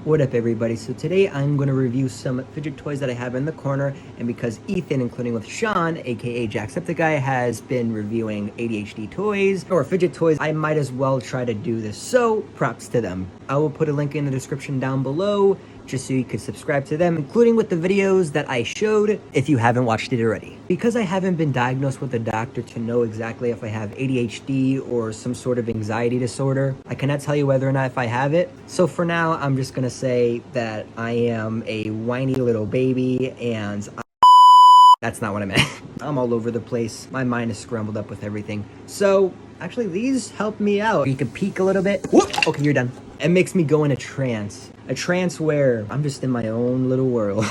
What up everybody? So today I'm going to review some fidget toys that I have in the corner, and because Ethan, including with Sean, aka Jacksepticeye, has been reviewing ADHD toys or fidget toys, I might as well try to do this, so props to them. I will put a link in the description down below just so you could subscribe to them, including with the videos that I showed if you haven't watched it already. Because I haven't been diagnosed with a doctor to know exactly if I have ADHD or some sort of anxiety disorder, I cannot tell you whether or not if I have it. So for now, I'm just gonna say that I am a whiny little baby and that's not what I meant. I'm all over the place. My mind is scrambled up with everything. So actually these help me out. You can peek a little bit. Whoop! Okay, you're done. It makes me go in a trance. A trance where I'm just in my own little world.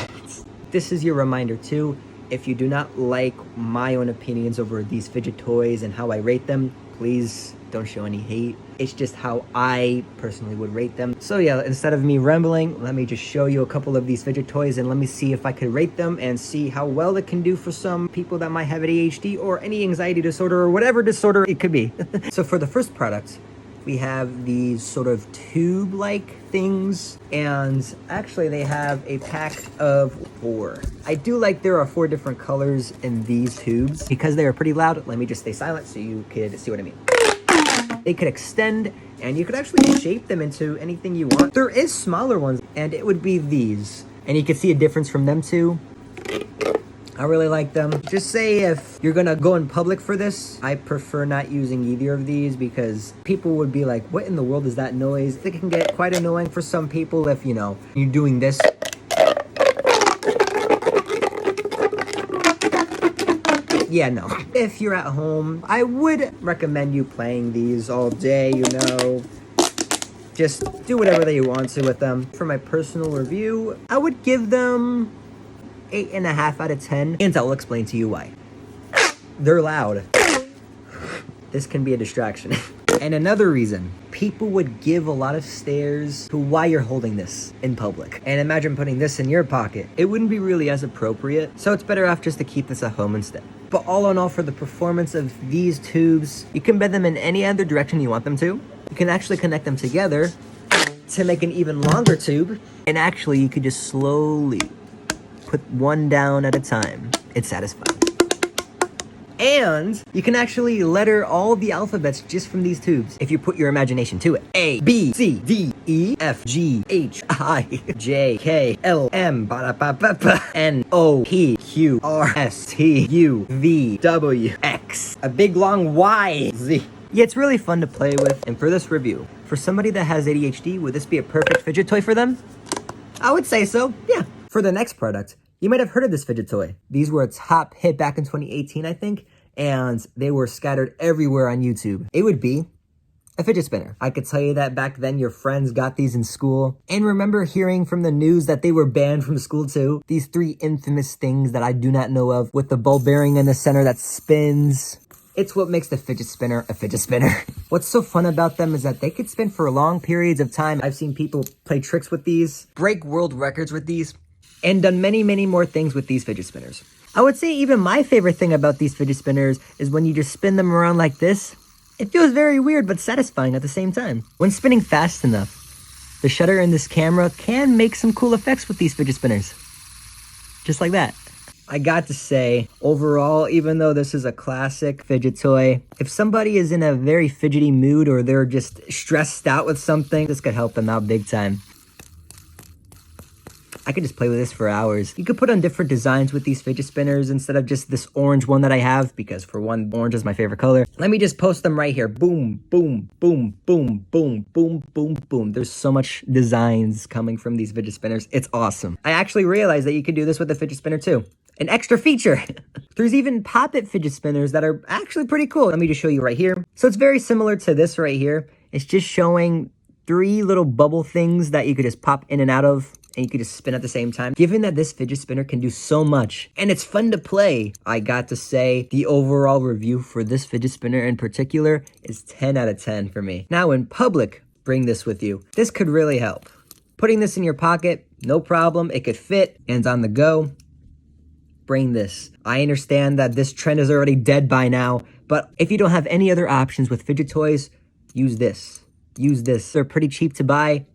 This is your reminder too. If you do not like my own opinions over these fidget toys and how I rate them, please don't show any hate. It's just how I personally would rate them. So yeah, instead of me rambling, let me just show you a couple of these fidget toys and let me see if I could rate them and see how well it can do for some people that might have ADHD or any anxiety disorder or whatever disorder it could be. So for the first product, we have these sort of tube-like things, and actually they have a pack of 4. I do like there are 4 different colors in these tubes. Because they are pretty loud, let me just stay silent so you could see what I mean. They could extend, and you could actually shape them into anything you want. There is smaller ones, and it would be these. And you can see a difference from them too. I really like them. Just say if you're gonna go in public for this, I prefer not using either of these because people would be like, what in the world is that noise? It can get quite annoying for some people if, you know, you're doing this. Yeah, no. If you're at home, I would recommend you playing these all day, you know. Just do whatever that you want to with them. For my personal review, I would give them 8.5 out of 10, and I'll explain to you why. They're loud. This can be a distraction. And another reason, people would give a lot of stares to why you're holding this in public. And imagine putting this in your pocket. It wouldn't be really as appropriate, so it's better off just to keep this at home instead. But all in all, for the performance of these tubes, you can bend them in any other direction you want them to. You can actually connect them together to make an even longer tube. And actually, you could just slowly put one down at a time. It's satisfying. And you can actually letter all the alphabets just from these tubes if you put your imagination to it. A, B, C, D, E, F, G, H, I, J, K, L, M, N, O, P, Q, R, S, T, U, V, W, X, a big long Y, Z. Yeah, it's really fun to play with. And for this review, for somebody that has ADHD, would this be a perfect fidget toy for them? I would say so, yeah. For the next product, you might have heard of this fidget toy. These were a top hit back in 2018, I think, and they were scattered everywhere on YouTube. It would be a fidget spinner. I could tell you that back then your friends got these in school, and remember hearing from the news that they were banned from school too. These 3 infamous things that I do not know of with the ball bearing in the center that spins. It's what makes the fidget spinner a fidget spinner. What's so fun about them is that they could spin for long periods of time. I've seen people play tricks with these, break world records with these, and done many, many more things with these fidget spinners. I would say even my favorite thing about these fidget spinners is when you just spin them around like this. It feels very weird but satisfying at the same time. When spinning fast enough, the shutter in this camera can make some cool effects with these fidget spinners. Just like that. I got to say, overall, even though this is a classic fidget toy, if somebody is in a very fidgety mood or they're just stressed out with something, this could help them out big time. I could just play with this for hours. You could put on different designs with these fidget spinners instead of just this orange one that I have, because for one, orange is my favorite color. Let me just post them right here. Boom, boom, boom, boom, boom, boom, boom, boom. There's so much designs coming from these fidget spinners. It's awesome. I actually realized that you could do this with a fidget spinner too. An extra feature. There's even pop-it fidget spinners that are actually pretty cool. Let me just show you right here. So it's very similar to this right here. It's just showing 3 little bubble things that you could just pop in and out of, and you could just spin at the same time. Given that this fidget spinner can do so much, and it's fun to play, I got to say the overall review for this fidget spinner in particular is 10 out of 10 for me. Now in public, bring this with you. This could really help. Putting this in your pocket, no problem. It could fit, and on the go, bring this. I understand that this trend is already dead by now, but if you don't have any other options with fidget toys, use this. Use this. They're pretty cheap to buy.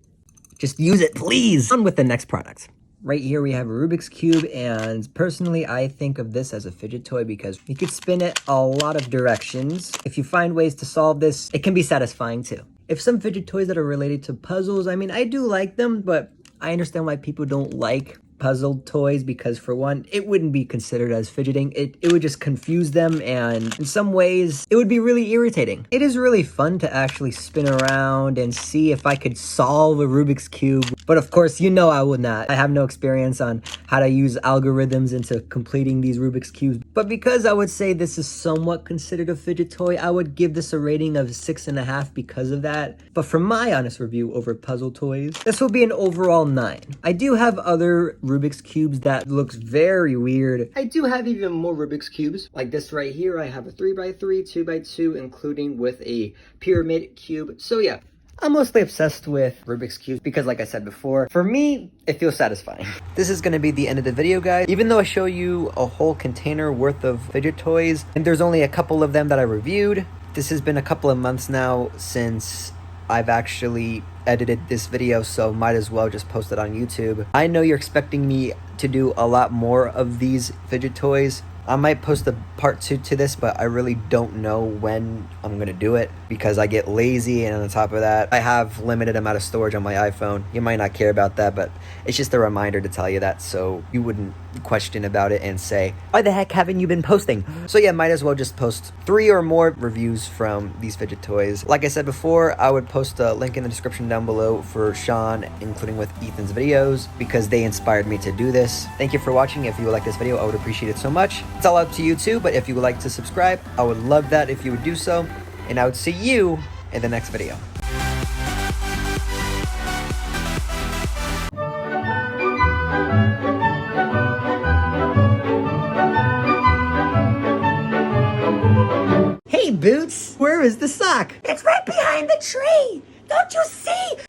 Just use it, please. On with the next product. Right here we have a Rubik's Cube, and personally I think of this as a fidget toy because you could spin it a lot of directions. If you find ways to solve this, it can be satisfying too. If some fidget toys that are related to puzzles, I mean, I do like them, but I understand why people don't like puzzle toys because, for one, it wouldn't be considered as fidgeting. It would just confuse them, and in some ways it would be really irritating. It is really fun to actually spin around and see if I could solve a Rubik's Cube, but of course you know I would not. I have no experience on how to use algorithms into completing these Rubik's Cubes, but because I would say this is somewhat considered a fidget toy, I would give this a rating of 6.5 because of that. But for my honest review over puzzle toys, this will be an overall 9. I do have other Rubik's Cubes that looks very weird. I do have even more Rubik's Cubes. Like this right here, I have a 3x3, 2x2, including with a pyramid cube. So yeah, I'm mostly obsessed with Rubik's Cubes because, like I said before, for me, it feels satisfying. This is gonna be the end of the video, guys. Even though I show you a whole container worth of fidget toys, and there's only a couple of them that I reviewed, this has been a couple of months now since I've actually edited this video, so might as well just post it on YouTube. I know you're expecting me to do a lot more of these fidget toys. I might post a part 2 to this, but I really don't know when I'm gonna do it because I get lazy, and on top of that, I have limited amount of storage on my iPhone. You might not care about that, but it's just a reminder to tell you that so you wouldn't question about it and say, why the heck haven't you been posting? So yeah, might as well just post 3 or more reviews from these fidget toys. Like I said before, I would post a link in the description down below for Sean, including with Ethan's videos, because they inspired me to do this. Thank you for watching. If you would like this video, I would appreciate it so much. It's all up to you too, but if you would like to subscribe, I would love that if you would do so, and I would see you in the next video. Hey Boots, where is the sock? It's right behind the tree. Don't you see?